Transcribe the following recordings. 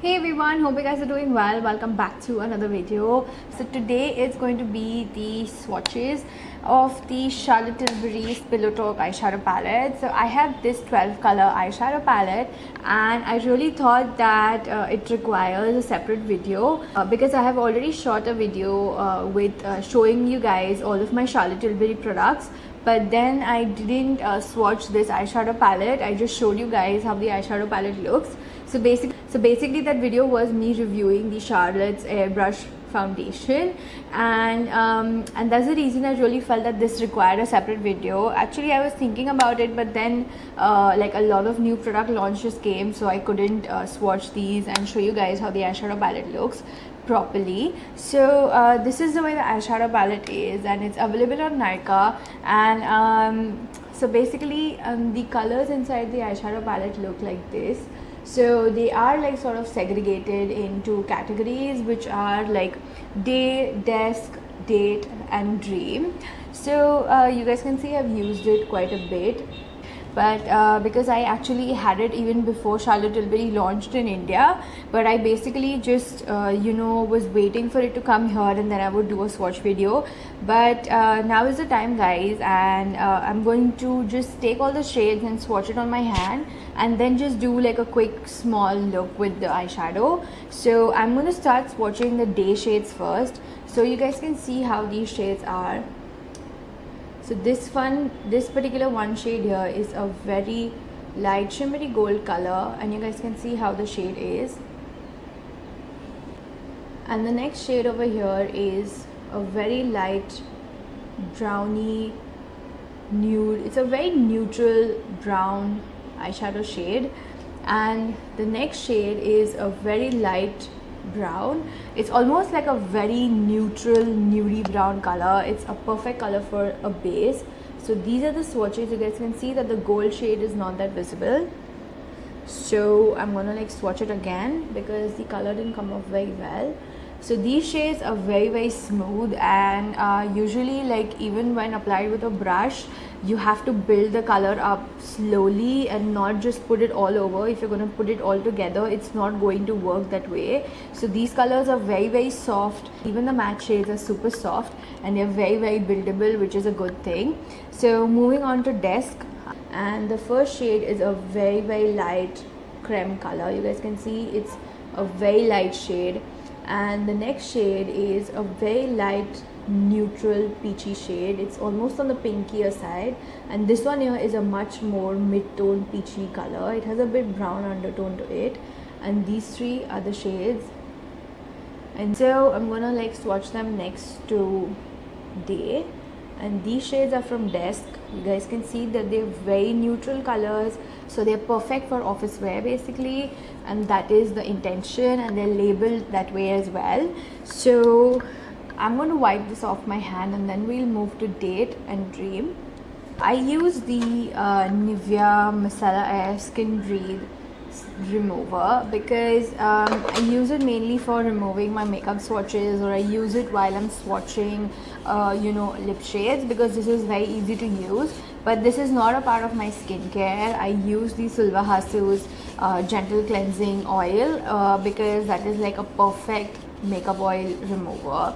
Hey everyone, hope you guys are doing well. Welcome back to another video. So today is going to be the swatches of the Charlotte Tilbury's Pillow Talk eyeshadow palette. So I have this 12 color eyeshadow palette and I really thought that it requires a separate video because I have already shot a video with showing you guys all of my Charlotte Tilbury products. But then I didn't swatch this eyeshadow palette. I just showed you guys how the eyeshadow palette looks. So basically that video was me reviewing the Charlotte's Airbrush foundation, and that's the reason I really felt that this required a separate video. Actually, I was thinking about it, but then like a lot of new product launches came, so I couldn't swatch these and show you guys how the eyeshadow palette looks properly. So this is the way the eyeshadow palette is, and it's available on Nykaa. And so basically the colors inside the eyeshadow palette look like this. So they are like sort of segregated into categories, which are like day, desk, date and dream. So you guys can see I've used it quite a bit, but because I actually had it even before Charlotte Tilbury launched in India, but I basically just was waiting for it to come here and then I would do a swatch video. But now is the time, guys, and I'm going to just take all the shades and swatch it on my hand and then just do like a quick small look with the eyeshadow. So I'm going to start swatching the day shades first, so you guys can see how these shades are. So this particular one shade here is a very light shimmery gold color, and you guys can see how the shade is. And the next shade over here is a very light browny nude. It's a very neutral brown eyeshadow shade, and the next shade is a very light brown. It's almost like a very neutral nudie brown color. It's a perfect color for a base. So these are the swatches. You guys can see that the gold shade is not that visible, so I'm gonna like swatch it again because the color didn't come off very well. So these shades are very smooth, and usually like even when applied with a brush, you have to build the color up slowly and not just put it all over. If you're going to put it all together, it's not going to work that way. So these colors are very soft. Even the matte shades are super soft and they're very buildable, which is a good thing. So moving on to desk, and the first shade is a very light creme color. You guys can see it's a very light shade, and the next shade is a very light neutral peachy shade. It's almost on the pinkier side, and this one here is a much more mid-tone peachy color. It has a bit brown undertone to it, and these three are the shades. And so I'm gonna like swatch them next to day, and these shades are from desk. You guys can see that they're very neutral colors, so they're perfect for office wear basically, and that is the intention, and they're labeled that way as well. So I'm going to wipe this off my hand and then we'll move to date and dream. I use the Nivea Micellar Air Skin Breathe remover because I use it mainly for removing my makeup swatches, or I use it while I'm swatching lip shades, because this is very easy to use. But this is not a part of my skincare. I use the Silva Hasu's gentle cleansing oil because that is like a perfect makeup oil remover,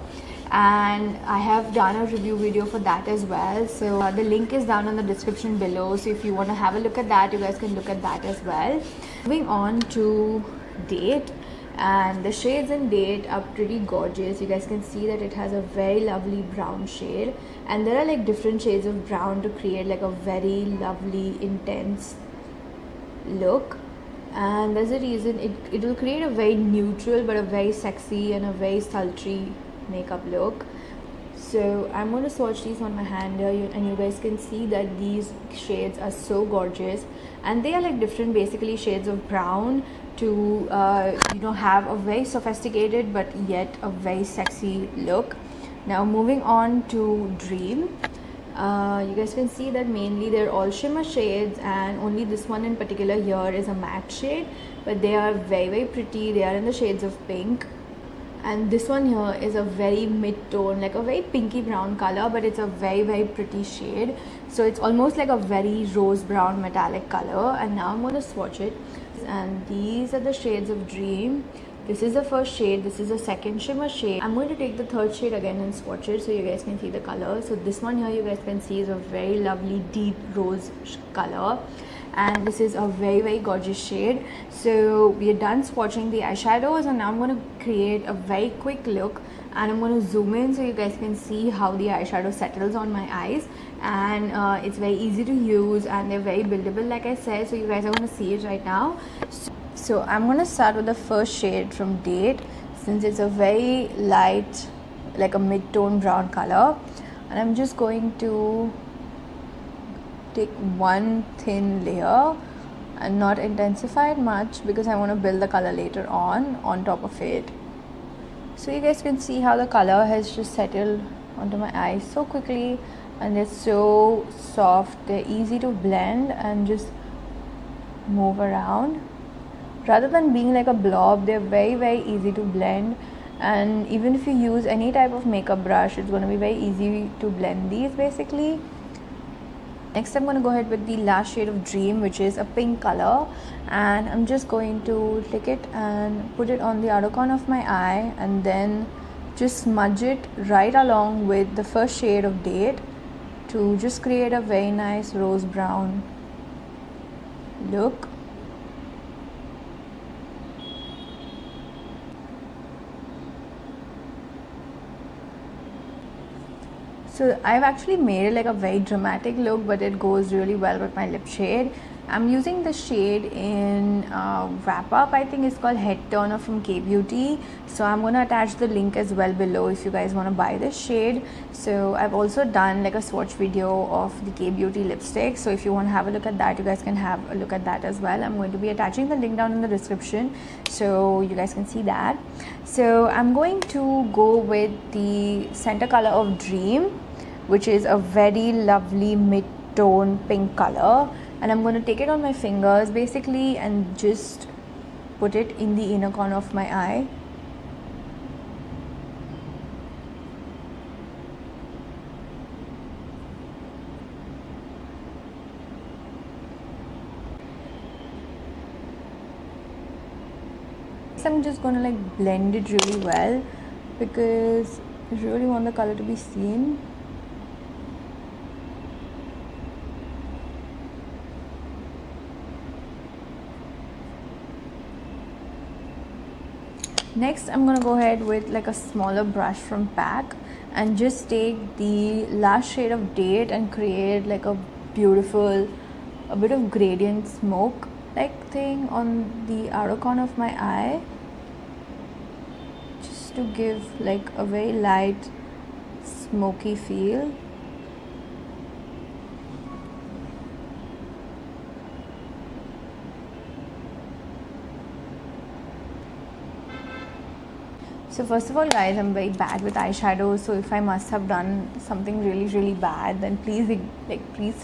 and I have done a review video for that as well. So the link is down in the description below, so if you want to have a look at that, you guys can look at that as well. Moving on to date, and the shades in date are pretty gorgeous. You guys can see that it has a very lovely brown shade, and there are like different shades of brown to create like a very lovely intense look. And there's a reason it will create a very neutral but a very sexy and a very sultry makeup look. So I'm going to swatch these on my hand here, and you guys can see that these shades are so gorgeous, and they are like different basically shades of brown to have a very sophisticated but yet a very sexy look. Now moving on to dream, you guys can see that mainly they're all shimmer shades, and only this one in particular here is a matte shade, but they are very pretty. They are in the shades of pink. And this one here is a very mid-tone, like a very pinky brown color, but it's a very pretty shade. So it's almost like a very rose brown metallic color. And now I'm going to swatch it, and these are the shades of Dream. This is the first shade, this is the second shimmer shade. I'm going to take the third shade again and swatch it so you guys can see the color. So this one here you guys can see is a very lovely deep rose color, and this is a very gorgeous shade. So we are done swatching the eyeshadows, and now I'm going to create a very quick look, and I'm going to zoom in so you guys can see how the eyeshadow settles on my eyes. And it's very easy to use, and they're very buildable like I said, so you guys are going to see it right now. So I'm going to start with the first shade from Date, since it's a very light, like a mid-tone brown color. And I'm just going to take one thin layer and not intensify it much, because I want to build the color later on top of it. So you guys can see how the color has just settled onto my eyes so quickly, and they're so soft, they're easy to blend and just move around. Rather than being like a blob, they're very easy to blend. And even if you use any type of makeup brush, it's going to be very easy to blend these basically. Next I'm going to go ahead with the last shade of Dream, which is a pink color, and I'm just going to take it and put it on the outer corner of my eye, and then just smudge it right along with the first shade of Date to just create a very nice rose brown look. So I've actually made it like a very dramatic look, but it goes really well with my lip shade. I'm using the shade in Wrap Up, I think it's called Head Turner from K-Beauty. So I'm going to attach the link as well below if you guys want to buy this shade. So I've also done like a swatch video of the K-Beauty lipstick. So if you want to have a look at that, you guys can have a look at that as well. I'm going to be attaching the link down in the description so you guys can see that. So I'm going to go with the center color of Dream, which is a very lovely mid-tone pink color. And I'm going to take it on my fingers basically and just put it in the inner corner of my eye. So I'm just going to like blend it really well, because I really want the color to be seen. Next I'm gonna go ahead with like a smaller brush from PAC and just take the last shade of Date and create like a beautiful, a bit of gradient smoke like thing on the outer corner of my eye, just to give like a very light smoky feel. So first of all guys, I'm very bad with eyeshadows, so if I must have done something really bad, then please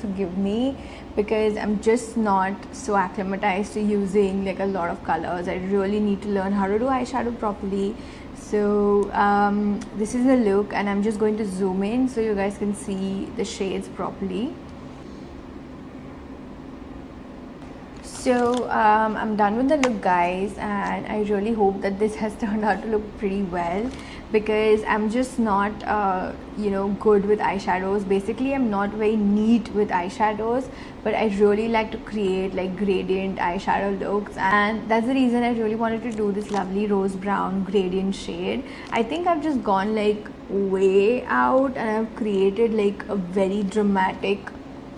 forgive me, because I'm just not so acclimatized to using like a lot of colors. I really need to learn how to do eyeshadow properly. So this is the look, and I'm just going to zoom in so you guys can see the shades properly. So I'm done with the look guys, and I really hope that this has turned out to look pretty well, because I'm just not good with eyeshadows. Basically I'm not very neat with eyeshadows, but I really like to create like gradient eyeshadow looks, and that's the reason I really wanted to do this lovely rose brown gradient shade. I think I've just gone like way out, and I've created like a very dramatic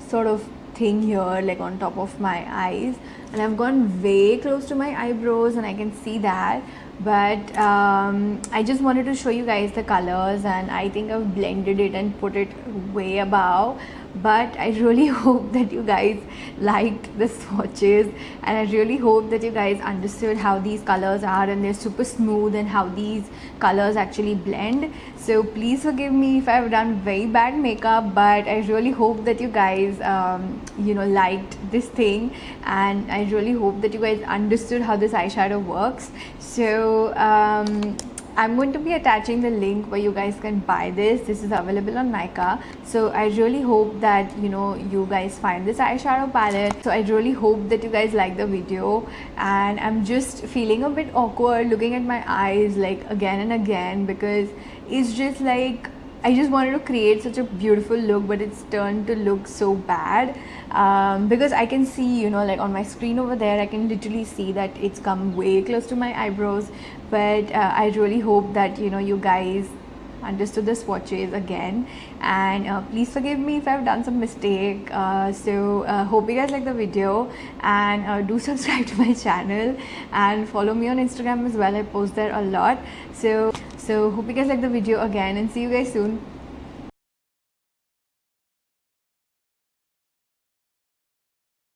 sort of thing here like on top of my eyes, and I've gone way close to my eyebrows and I can see that, but I just wanted to show you guys the colors, and I think I've blended it and put it way above. But I really hope that you guys liked the swatches, and I really hope that you guys understood how these colors are, and they're super smooth, and how these colors actually blend. So please forgive me if I've done very bad makeup, but I really hope that you guys liked this thing, and I really hope that you guys understood how this eyeshadow works. So I'm going to be attaching the link where you guys can buy this. This is available on Nykaa. So I really hope that you guys find this eyeshadow palette. So I really hope that you guys like the video, and I'm just feeling a bit awkward looking at my eyes like again and again, because it's just like I just wanted to create such a beautiful look, but it's turned to look so bad, because I can see, like on my screen over there, I can literally see that it's come way close to my eyebrows. But I really hope that you guys understood the swatches again, and please forgive me if I've done some mistake. So hope you guys like the video, and do subscribe to my channel and follow me on Instagram as well. I post there a lot. So hope you guys like the video again, and see you guys soon.